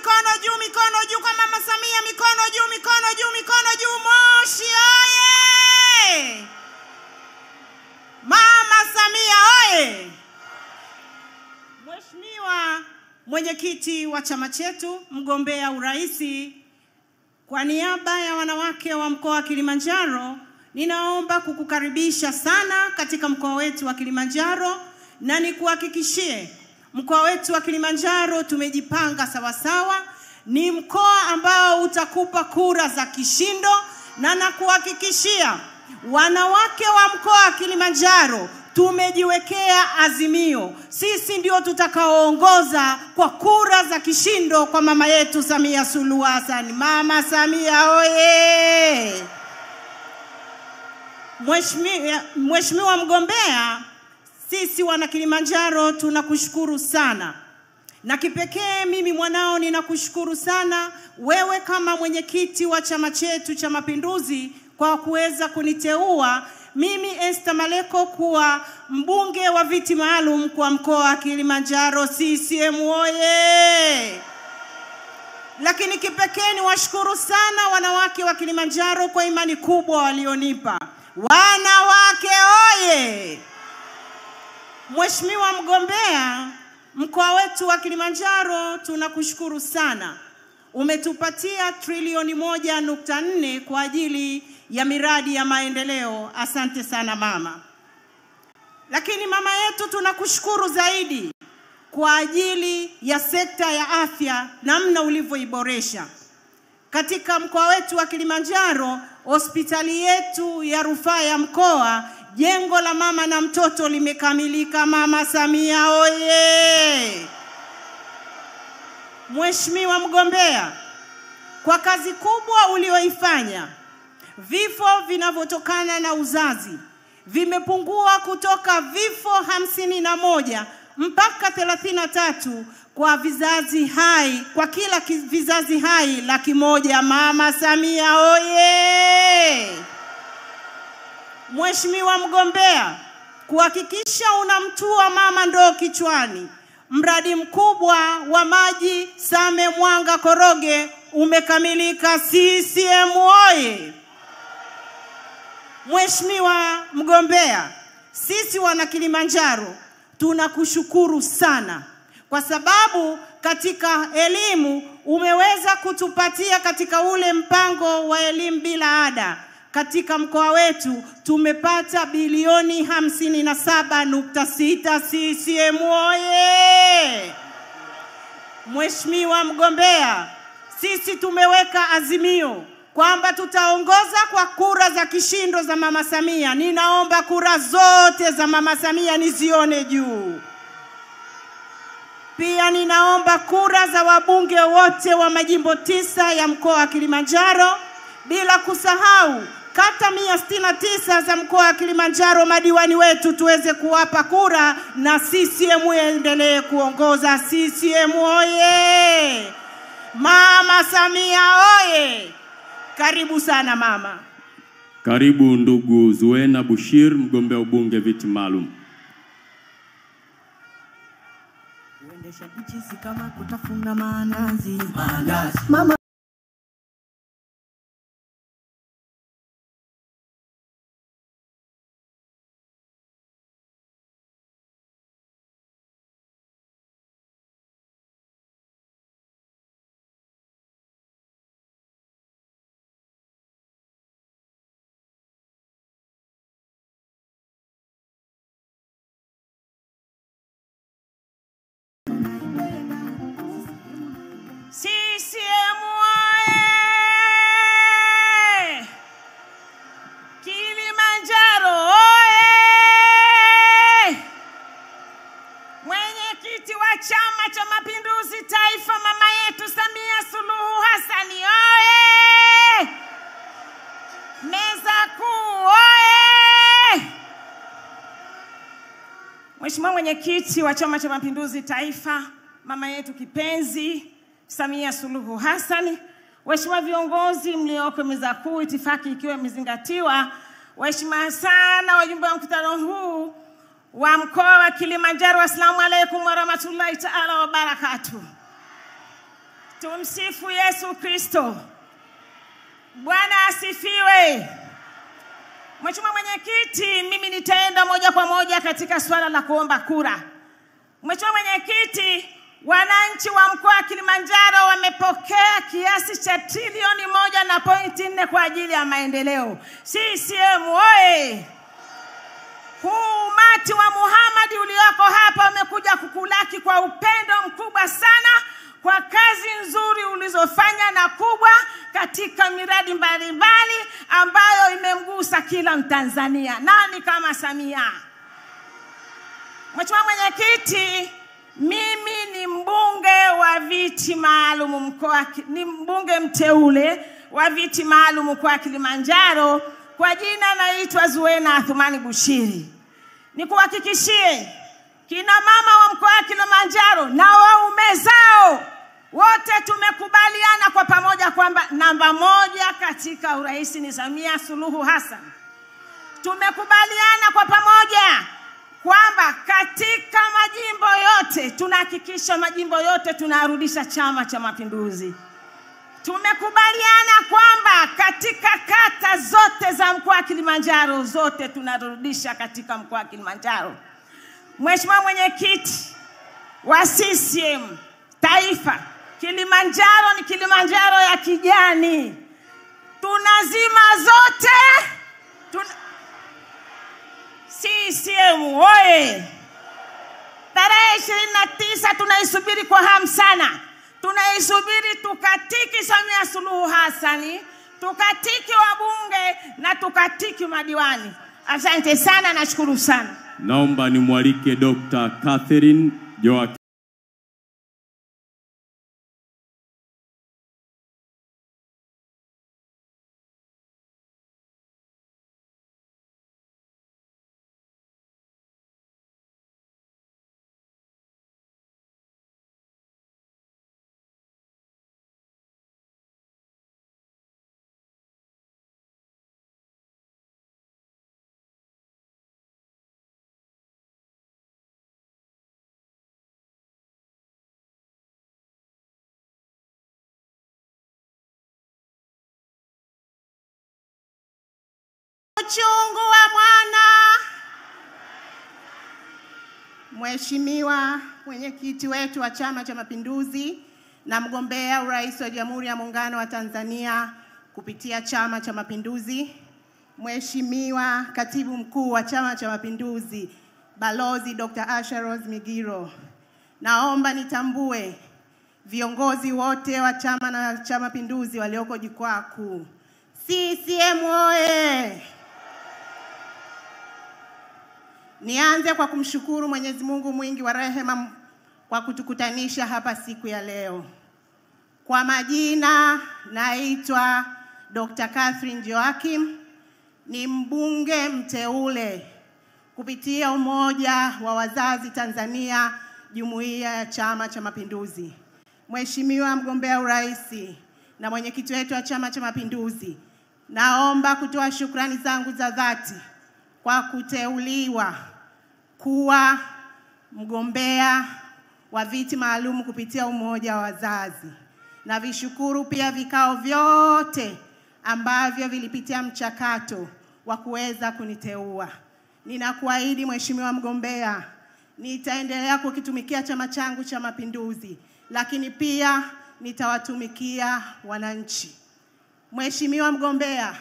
mikono juu kwa Mama Samia, mikono juu, mikono juu, mikono juu. Moshi oye! Mama Samia oye! Mheshimiwa mwenyekiti wa chama chetu, mgombea uraisi, kwa niaba ya wanawake wa mkoa wa Kilimanjaro, ninaomba kukukaribisha sana katika mkoa wetu wa Kilimanjaro, na nikuhakikishie mkoa wetu wa Kilimanjaro tumejipanga sawasawa. Ni mkoa ambao utakupa kura za kishindo, na nakuhakikishia wanawake wa mkoa wa Kilimanjaro tumejiwekea azimio. Sisi ndio tutakaoongoza kwa kura za kishindo kwa mama yetu Samia Suluhu Hassan. Mama Samia oye! Mheshimiwa mgombea, sisi wana Kilimanjaro tunakushukuru sana. Na kipekee mimi mwanao ninakushukuru sana wewe kama mwenyekiti wa chama chetu cha Mapinduzi kwa kuweza kuniteua mimi Esther Maleko kuwa mbunge wa viti maalum kwa mkoa wa Kilimanjaro. CCM oye! Lakini kipekee ni washukuru sana wanawake wa Kilimanjaro kwa imani kubwa walionipa. Wanawake oye! Mheshimiwa mgombea, mkoa wetu wa Kilimanjaro tunakushukuru sana. Umetupatia trilioni 1.4 kwa ajili ya miradi ya maendeleo. Asante sana mama. Lakini mama yetu tunakushukuru zaidi kwa ajili ya sekta ya afya, namna ulivyoiboresha. Katika mkoa wetu wa Kilimanjaro, hospitali yetu ya rufaa ya mkoa, jengo la mama na mtoto limekamilika. Mama Samia oye! Mheshimiwa mgombea, kwa kazi kubwa ulioifanya, vifo vinavyotokana na uzazi vimepungua kutoka vifo 51 mpaka 33 kwa vizazi hai, kwa kila vizazi hai 100. Mama Samia oye! Mheshimiwa mgombea, kuhakikisha unamtua mama ndoo kichwani, mradi mkubwa wa maji Same Mwanga Koroge umekamilika. CCM oye! Mheshimiwa mgombea, sisi wana Kilimanjaro tunakushukuru sana kwa sababu katika elimu umeweza kutupatia katika ule mpango wa elimu bila ada. Katika mkoa wetu tumepata bilioni 57.6. CCM oye! Mheshimiwa mgombea, sisi tumeweka azimio kwamba tutaongoza kwa kura za kishindo za Mama Samia. Ninaomba kura zote za Mama Samia nizione juu. Pia ninaomba kura za wabunge wote wa majimbo 9 ya mkoa wa Kilimanjaro, bila kusahau kata 169 za mkoa wa Kilimanjaro. Madiwani wetu tuweze kuwapa kura na CCM endelee kuongoza. CCM oye! Mama Samia oye! Karibu sana mama. Karibu ndugu Zuena Bushir, mgombea ubunge viti maalum. Uendesha bichi kama kutafuna mandazi. Mama CCM oye! Kilimanjaro oye! Mwenyekiti wa Chama cha Mapinduzi Taifa, mama yetu Samia Suluhu Hassan oye! Meza kuu oye! Mheshimiwa mwenyekiti wa Chama cha Mapinduzi Taifa, mama yetu kipenzi Samia Suluhu Hassan, waheshimiwa viongozi mlioko meza kuu, itifaki ikiwa imezingatiwa, waheshimiwa sana wajumbe wa mkutano huu wa mkoa wa Kilimanjaro, assalamu alaykum wa rahmatullahi ta'ala wa barakatuh. Tumsifu Yesu Kristo. Bwana asifiwe. Mheshimiwa Mwenyekiti, mimi nitaenda moja kwa moja katika swala la kuomba kura. Mheshimiwa Mwenyekiti, wananchi wa mkoa wa Kilimanjaro wamepokea kiasi cha trilioni 1.4 kwa ajili ya maendeleo. CCM oye! Huu umati wa Muhammad ulioko hapa umekuja kukulaki kwa upendo mkubwa sana kwa kazi nzuri ulizofanya na kubwa katika miradi mbalimbali ambayo imemgusa kila Mtanzania. Nani kama Samia? Mheshimiwa Mwenyekiti, mimi ni mbunge wa viti maalum ni mbunge mteule wa viti maalum kwa Kilimanjaro. Kwa jina naitwa Zuena Athumani Bushiri. Nikuhakikishie kina mama wa mkoa wa Kilimanjaro na waume zao wote tumekubaliana kwa pamoja kwamba namba 1 katika urais ni Samia Suluhu Hassan. Tumekubaliana kwa pamoja kwamba katika majimbo yote tunahakikisha majimbo yote tunarudisha Chama cha Mapinduzi. Tumekubaliana kwamba katika kata zote za mkoa wa Kilimanjaro zote tunarudisha katika mkoa wa Kilimanjaro. Mheshimiwa Mwenyekiti wa CCM Taifa, Kilimanjaro ni Kilimanjaro ya kijani. Tunazima zote. CCM oye! Tarehe 29 tunaisubiri kwa hamu sana. Tunaisubiri tukatiki Samia Suluhu Hassan, tukatiki wabunge na tukatiki madiwani. Asante sana, nashukuru sana. Naomba nimwalike Dr. Catherine Joakim. Uchungu wa mwana. Mheshimiwa Mwenyekiti wetu wa Chama cha Mapinduzi na mgombea urais wa Jamhuri ya Muungano wa Tanzania kupitia Chama cha Mapinduzi, Mheshimiwa Katibu Mkuu wa Chama cha Mapinduzi Balozi Dr. Asha Rose Migiro, naomba nitambue viongozi wote wa Chama cha Mapinduzi walioko jukwaa kuu. CCM oye! Nianze kwa kumshukuru Mwenyezi Mungu mwingi wa rehema kwa kutukutanisha hapa siku ya leo. Kwa majina naitwa Dr. Catherine Joakim, ni mbunge mteule kupitia Umoja wa Wazazi Tanzania, Jumuiya ya Chama cha Mapinduzi. Mheshimiwa mgombea urais na mwenyekiti wetu wa Chama cha Mapinduzi, naomba kutoa shukrani zangu za dhati kwa kuteuliwa kuwa mgombea wa viti maalum kupitia Umoja wa Wazazi. Na vishukuru pia vikao vyote ambavyo vilipitia mchakato wa kuweza kuniteua. Ninakuahidi Mheshimiwa mgombea, nitaendelea kukitumikia chama changu cha Mapinduzi, lakini pia nitawatumikia wananchi. Mheshimiwa mgombea,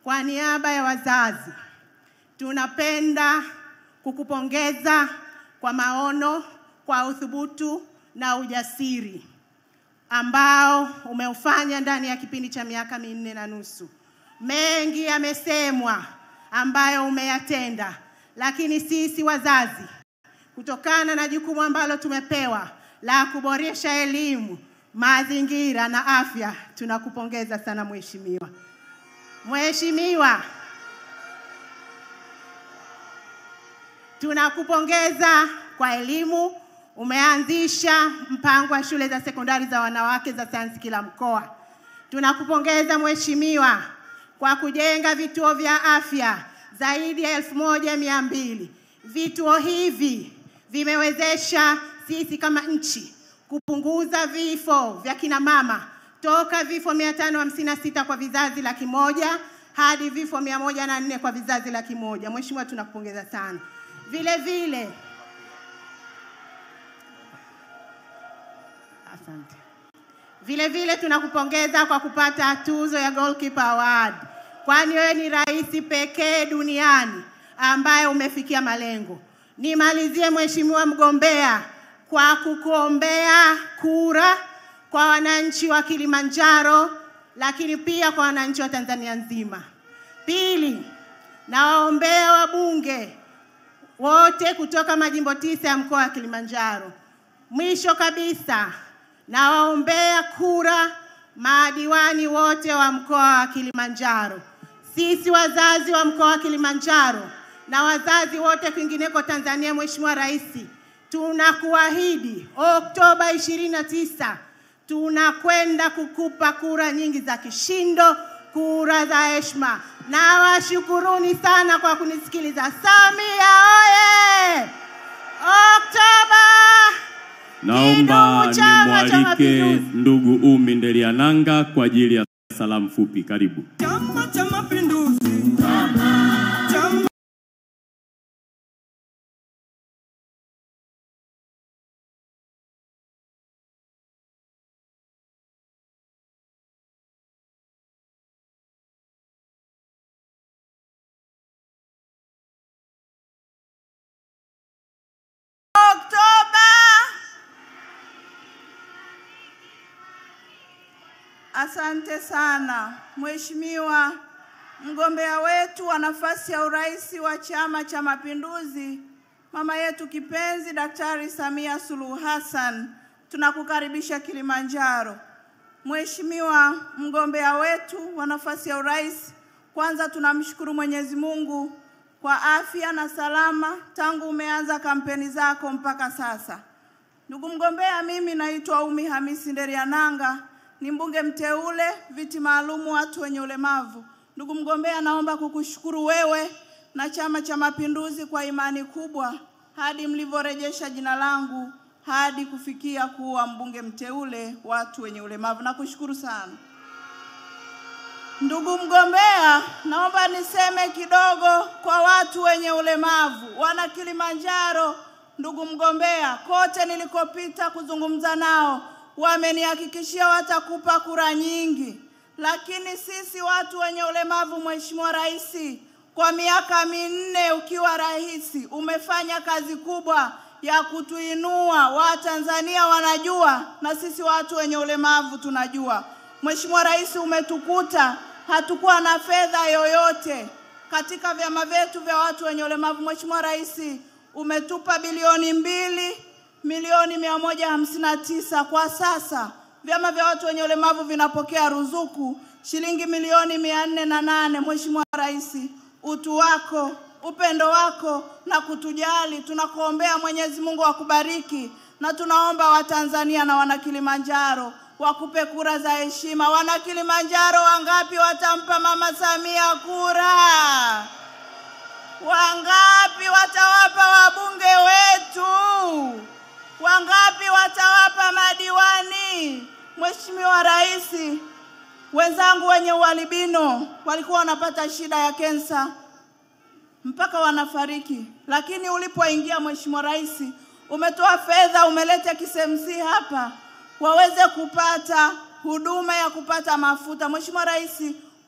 kwa niaba ya wazazi, tunapenda kukupongeza kwa maono, kwa uthubutu na ujasiri ambao umeufanya ndani ya kipindi cha miaka 4.5. Mengi yamesemwa ambayo umeyatenda, lakini sisi wazazi, kutokana na jukumu ambalo tumepewa la kuboresha elimu, mazingira na afya, tunakupongeza sana mheshimiwa. Mheshimiwa, tunakupongeza kwa elimu. Umeanzisha mpango wa shule za sekondari za wanawake za sayansi kila mkoa. Tunakupongeza mheshimiwa kwa kujenga vituo vya afya zaidi ya 1200. Vituo hivi vimewezesha sisi kama nchi kupunguza vifo vya kina mama toka vifo 556 kwa vizazi 100 hadi vifo 104 kwa vizazi 100. Mheshimiwa, tunakupongeza sana. Vile vile asante. Vile vile tunakupongeza kwa kupata tuzo ya Goalkeeper Award, kwani wewe ni rais pekee duniani ambaye umefikia malengo. Nimalizie Mheshimiwa mgombea kwa kukuombea kura kwa wananchi wa Kilimanjaro, lakini pia kwa wananchi wa Tanzania nzima. Pili, nawaombea wabunge wote kutoka majimbo 9 ya mkoa wa Kilimanjaro. Mwisho kabisa, nawaombea kura madiwani wote wa mkoa wa Kilimanjaro. Sisi wazazi wa mkoa wa Kilimanjaro na wazazi wote kwingineko Tanzania, Mheshimiwa Rais, tunakuahidi Oktoba 29 tunakwenda kukupa kura nyingi za kishindo, kura za heshima. Na washukuruni sana kwa kunisikiliza. Samia oye! Oktoba! Naomba nimwalike ndugu Umi Nderiananga kwa ajili ya salamu fupi. Karibu. Chama cha Mapinduzi. Asante sana Mheshimiwa mgombea wetu wa nafasi ya urais wa Chama cha Mapinduzi, mama yetu kipenzi Daktari Samia Suluhu Hassan, tunakukaribisha Kilimanjaro. Mheshimiwa mgombea wetu wa nafasi ya urais, kwanza tunamshukuru Mwenyezi Mungu kwa afya na salama tangu umeanza kampeni zako mpaka sasa. Ndugu mgombea, mimi naitwa Umi Hamisi Nderiananga, ni mbunge mteule viti maalumu watu wenye ulemavu. Ndugu mgombea, naomba kukushukuru wewe na Chama cha Mapinduzi kwa imani kubwa hadi mlivyorejesha jina langu hadi kufikia kuwa mbunge mteule watu wenye ulemavu. Nakushukuru sana. Ndugu mgombea, naomba niseme kidogo kwa watu wenye ulemavu. Wana Kilimanjaro, ndugu mgombea, kote nilikopita kuzungumza nao, wamenihakikishia watakupa kura nyingi. Lakini sisi watu wenye ulemavu, Mheshimiwa Rais, kwa miaka 4 ukiwa rais, umefanya kazi kubwa ya kutuinua. Watanzania wanajua na sisi watu wenye ulemavu tunajua. Mheshimiwa Rais, umetukuta hatukuwa na fedha yoyote katika vyama vyetu vya watu wenye ulemavu. Mheshimiwa Rais, umetupa bilioni 2,159,000. Kwa sasa vyama vya watu wenye ulemavu vinapokea ruzuku shilingi milioni 408. Mheshimiwa Rais, utu wako, upendo wako na kutujali, tunakuombea Mwenyezi Mungu akubariki, na tunaomba Watanzania na wana Kilimanjaro wakupe kura za heshima. Wana Kilimanjaro wangapi watampa Mama Samia kura? Wangapi watawapa wabunge wetu? Wangapi watawapa madiwani? Mheshimiwa Rais, wenzangu wenye ualbino walikuwa wanapata shida ya kensa mpaka wanafariki, lakini ulipoingia Mheshimiwa Rais, umetoa fedha, umeleta KSMC hapa waweze kupata huduma ya kupata mafuta. Mheshimiwa Rais,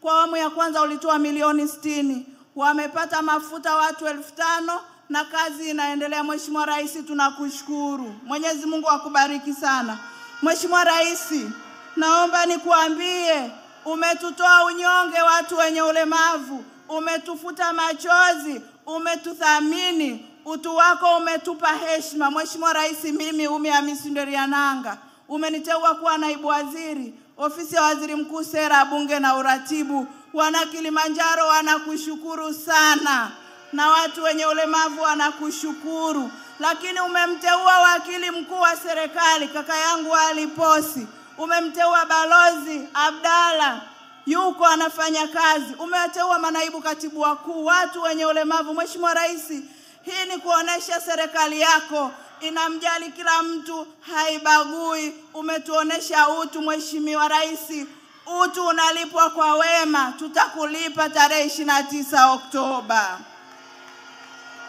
kwa awamu ya kwanza ulitoa milioni 60, wamepata mafuta watu 5,000 na kazi inaendelea. Mheshimiwa Rais, tunakushukuru. Mwenyezi Mungu akubariki sana. Mheshimiwa Rais, naomba nikuambie, umetutoa unyonge watu wenye ulemavu, umetufuta machozi, umetuthamini, utu wako umetupa heshima. Mheshimiwa Rais, mimi Umi Hamisi Nderiananga, umeniteua kuwa naibu waziri ofisi ya waziri mkuu, sera, bunge na uratibu. Wana Kilimanjaro wanakushukuru sana na watu wenye ulemavu wanakushukuru. Lakini umemteua wakili mkuu wa serikali kaka yangu Ali Posi, umemteua balozi Abdalla yuko anafanya kazi, umeteua manaibu katibu wakuu watu wenye ulemavu. Mheshimiwa Rais, hii ni kuonesha serikali yako inamjali kila mtu, haibagui. Umetuonesha utu Mheshimiwa Rais. Utu unalipwa kwa wema, tutakulipa tarehe 29 Oktoba.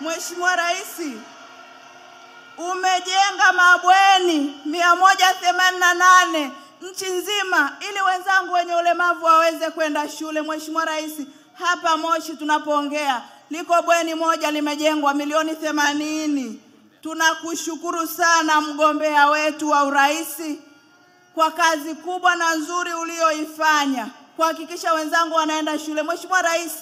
Mheshimiwa Rais, umejenga mabweni 188 nchi nzima ili wenzangu wenye ulemavu waweze kwenda shule. Mheshimiwa Rais, hapa Moshi tunapoongea liko bweni moja limejengwa milioni 80. Tunakushukuru sana mgombea wetu wa urais kwa kazi kubwa na nzuri ulioifanya kuhakikisha wenzangu wanaenda shule. Mheshimiwa Rais,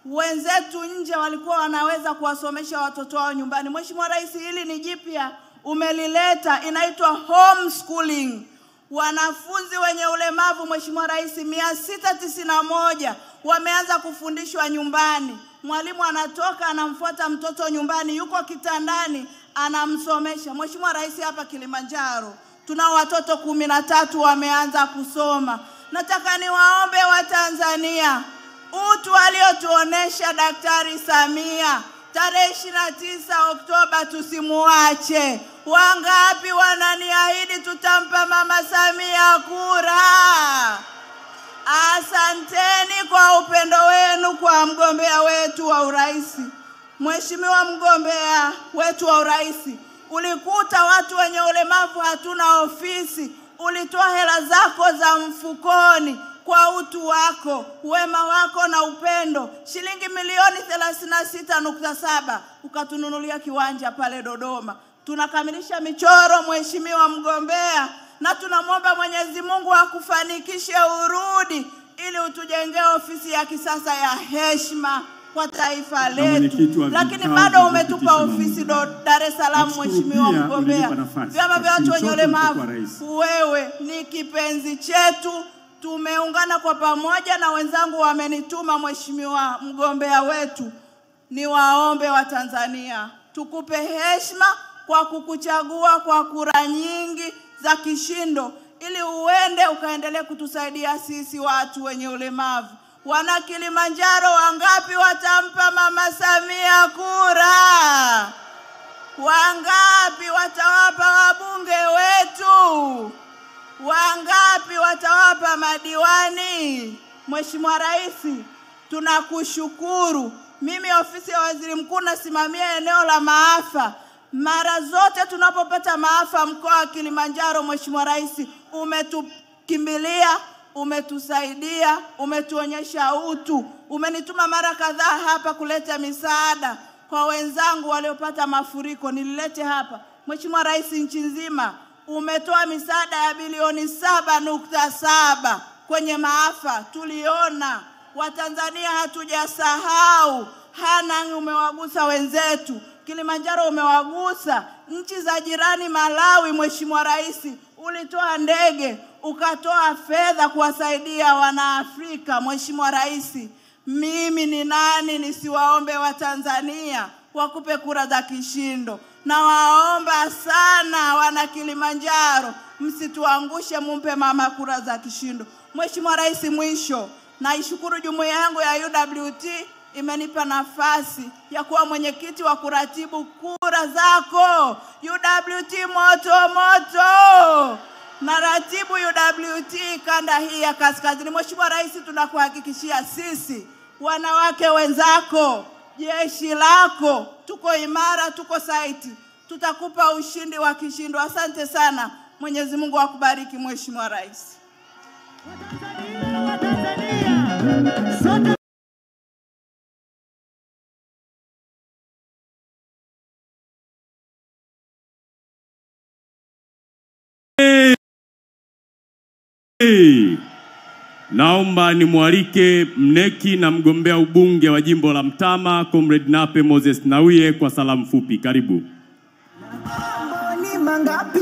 wenzetu nje walikuwa wanaweza kuwasomesha watoto wao nyumbani. Mheshimiwa Rais, hili ni jipya umelileta, inaitwa homeschooling. Wanafunzi wenye ulemavu Mheshimiwa Rais 691 wameanza kufundishwa nyumbani. Mwalimu anatoka anamfuata mtoto nyumbani, yuko kitandani anamsomesha. Mheshimiwa Rais, hapa Kilimanjaro tunao watoto 13 wameanza kusoma. Nataka niwaombe wa Tanzania, utu aliotuonesha Daktari Samia tarehe 29 Oktoba tusimuache. Wangapi wananiahidi tutampa Mama Samia kura? Asanteni kwa upendo wenu kwa mgombea wetu wa urais. Mheshimiwa mgombea wetu wa urais, ulikuta watu wenye ulemavu hatuna ofisi, ulitoa hela zako za mfukoni kwa utu wako, wema wako na upendo, shilingi milioni 36.7 ukatununulia kiwanja pale Dodoma. Tunakamilisha michoro Mheshimiwa mgombea, na tunamwomba Mwenyezi Mungu akufanikishe urudi ili utujengee ofisi ya kisasa ya heshima kwa taifa letu. Lakini bado umetupa ofisi Dar es Salaam Mheshimiwa mgombea. Vyama vya watu wenye ulemavu, wewe ni kipenzi chetu. Tumeungana kwa pamoja na wenzangu wamenituma Mheshimiwa mgombea wetu, ni waombe wa Tanzania tukupe heshima kwa kukuchagua kwa kura nyingi za kishindo ili uende ukaendelee kutusaidia sisi watu wenye ulemavu. Wana Kilimanjaro wangapi watampa Mama Samia kura? Wangapi watawapa wabunge wetu? Wangapi watawapa madiwani? Mheshimiwa Rais, tunakushukuru. Mimi ofisi ya Waziri Mkuu nasimamia eneo la maafa. Mara zote tunapopata maafa mkoa wa Kilimanjaro, Mheshimiwa Rais, umetukimbilia, umetusaidia, umetuonyesha utu. Umenituma mara kadhaa hapa kuleta misaada kwa wenzangu waliopata mafuriko, nililete hapa. Mheshimiwa Rais, nchi nzima umetoa misaada ya bilioni 7.7 kwenye maafa. Tuliona Watanzania hatujasahau. Hanang' umewagusa wenzetu, Kilimanjaro umewagusa, nchi za jirani Malawi Mheshimiwa Rais ulitoa ndege, ukatoa fedha kuwasaidia wanaafrika. Mheshimiwa Rais, mimi ni nani nisiwaombe wa Tanzania wakupe kura za kishindo? Na waomba sana wana Kilimanjaro, msituangushe, mumpe mama kura za kishindo. Mheshimiwa Rais, mwisho naishukuru jumuiya yangu ya UWT imenipa nafasi ya kuwa mwenyekiti wa kuratibu kura zako. UWT moto moto, na ratibu UWT kanda hii ya kaskazini. Mheshimiwa Rais, tunakuhakikishia sisi wanawake wenzako, jeshi lako, tuko imara, tuko saiti, tutakupa ushindi wa kishindo. Asante sana. Mwenyezi Mungu akubariki Mheshimiwa Rais. Naomba nimwalike mneki na mgombea ubunge wa jimbo la Mtama Comrade Nape Moses Nnauye kwa salamu fupi. Karibu. Mambo ni mangapi?